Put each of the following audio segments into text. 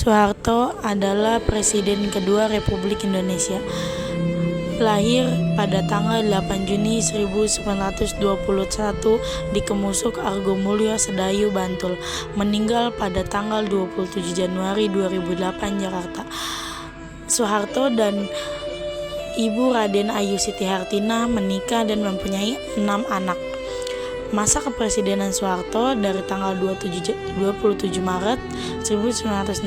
Soeharto adalah Presiden kedua Republik Indonesia. Lahir pada tanggal 8 Juni 1921 di Kemusuk, Argomulyo, Sedayu, Bantul. Meninggal pada tanggal 27 Januari 2008, Jakarta. Soeharto dan Ibu Raden Ayu Siti Hartinah menikah dan mempunyai 6 anak. Masa kepresidenan Soeharto dari tanggal 27 Maret 1968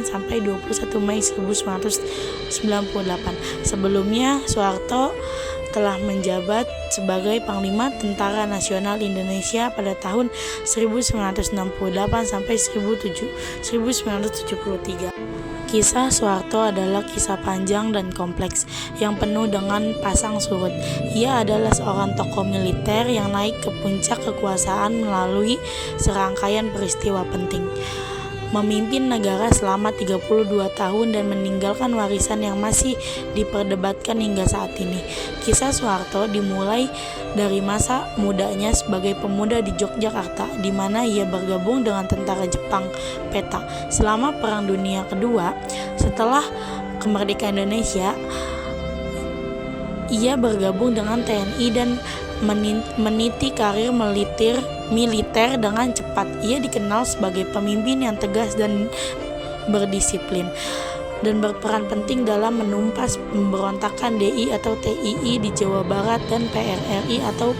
sampai 21 Mei 1998. Sebelumnya, Soeharto telah menjabat sebagai Panglima Tentara Nasional Indonesia pada tahun 1968 sampai 1973. Kisah Soeharto adalah kisah panjang dan kompleks yang penuh dengan pasang surut. Ia adalah seorang tokoh militer yang naik ke puncak kekuasaan melalui serangkaian peristiwa penting. Memimpin negara selama 32 tahun dan meninggalkan warisan yang masih diperdebatkan hingga saat ini. Kisah Soeharto dimulai dari masa mudanya sebagai pemuda di Yogyakarta, di mana ia bergabung dengan tentara Jepang PETA selama Perang Dunia Kedua. Setelah kemerdekaan Indonesia, ia bergabung dengan TNI dan meniti karir militer dengan cepat. Ia dikenal sebagai pemimpin yang tegas dan berdisiplin, dan berperan penting dalam menumpas pemberontakan DI atau TII di Jawa Barat dan PRRI atau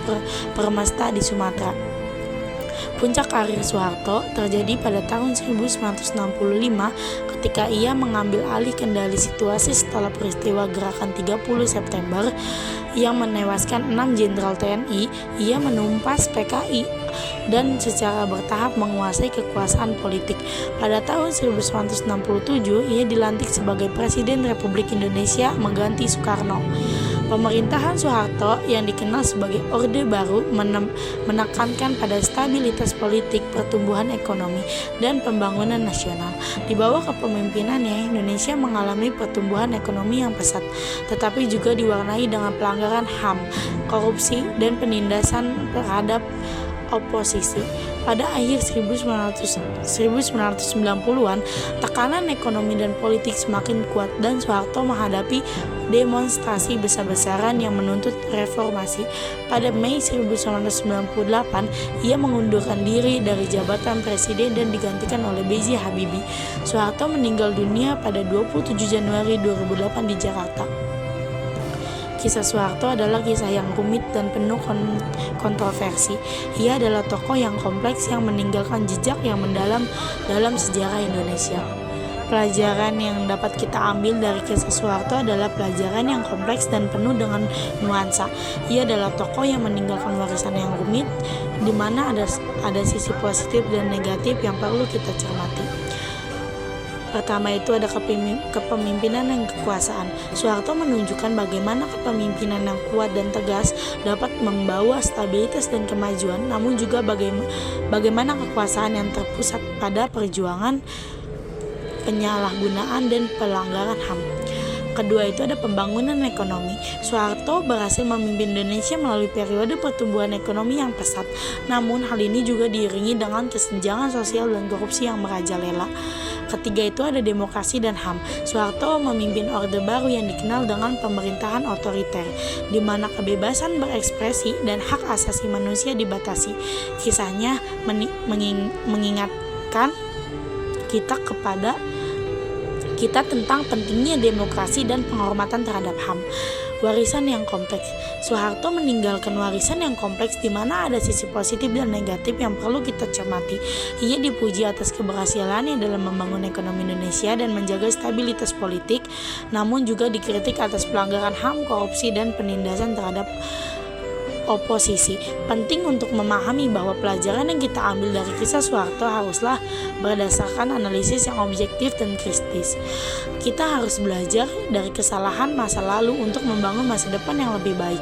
Permesta di Sumatera. Puncak karir Soeharto terjadi pada tahun 1965 ketika ia mengambil alih kendali situasi setelah peristiwa Gerakan 30 September yang menewaskan 6 jenderal TNI. Ia menumpas PKI dan secara bertahap menguasai kekuasaan politik. Pada tahun 1967, ia dilantik sebagai Presiden Republik Indonesia mengganti Soekarno. Pemerintahan Soeharto yang dikenal sebagai Orde Baru menekankan pada stabilitas politik, pertumbuhan ekonomi, dan pembangunan nasional. Di bawah kepemimpinannya, Indonesia mengalami pertumbuhan ekonomi yang pesat, tetapi juga diwarnai dengan pelanggaran HAM, korupsi, dan penindasan terhadap oposisi. Pada akhir 1990-an, tekanan ekonomi dan politik semakin kuat dan Soeharto menghadapi demonstrasi besar-besaran yang menuntut reformasi. Pada Mei 1998, ia mengundurkan diri dari jabatan presiden dan digantikan oleh B.J. Habibie. Soeharto meninggal dunia pada 27 Januari 2008 di Jakarta. Kisah Soeharto adalah kisah yang rumit dan penuh kontroversi. Ia adalah tokoh yang kompleks yang meninggalkan jejak yang mendalam dalam sejarah Indonesia. Pelajaran yang dapat kita ambil dari kisah Soeharto adalah pelajaran yang kompleks dan penuh dengan nuansa. Ia adalah tokoh yang meninggalkan warisan yang rumit, di mana ada sisi positif dan negatif yang perlu kita cermati. Pertama itu ada kepemimpinan dan kekuasaan. Soeharto menunjukkan bagaimana kepemimpinan yang kuat dan tegas dapat membawa stabilitas dan kemajuan, namun juga bagaimana kekuasaan yang terpusat pada perjuangan, penyalahgunaan, dan pelanggaran HAM. Kedua itu ada pembangunan ekonomi. Soeharto berhasil memimpin Indonesia melalui periode pertumbuhan ekonomi yang pesat. Namun hal ini juga diiringi dengan kesenjangan sosial dan korupsi yang merajalela. Ketiga itu ada demokrasi dan HAM. Soeharto memimpin Orde Baru yang dikenal dengan pemerintahan otoriter, di mana kebebasan berekspresi dan hak asasi manusia dibatasi. Kisahnya mengingatkan kita tentang pentingnya demokrasi dan penghormatan terhadap HAM. Warisan yang kompleks. Soeharto meninggalkan warisan yang kompleks di mana ada sisi positif dan negatif yang perlu kita cermati. Ia dipuji atas keberhasilannya dalam membangun ekonomi Indonesia dan menjaga stabilitas politik, namun juga dikritik atas pelanggaran HAM, korupsi, dan penindasan terhadap oposisi. Penting untuk memahami bahwa pelajaran yang kita ambil dari kisah Soeharto haruslah berdasarkan analisis yang objektif dan kritis. Kita harus belajar dari kesalahan masa lalu untuk membangun masa depan yang lebih baik.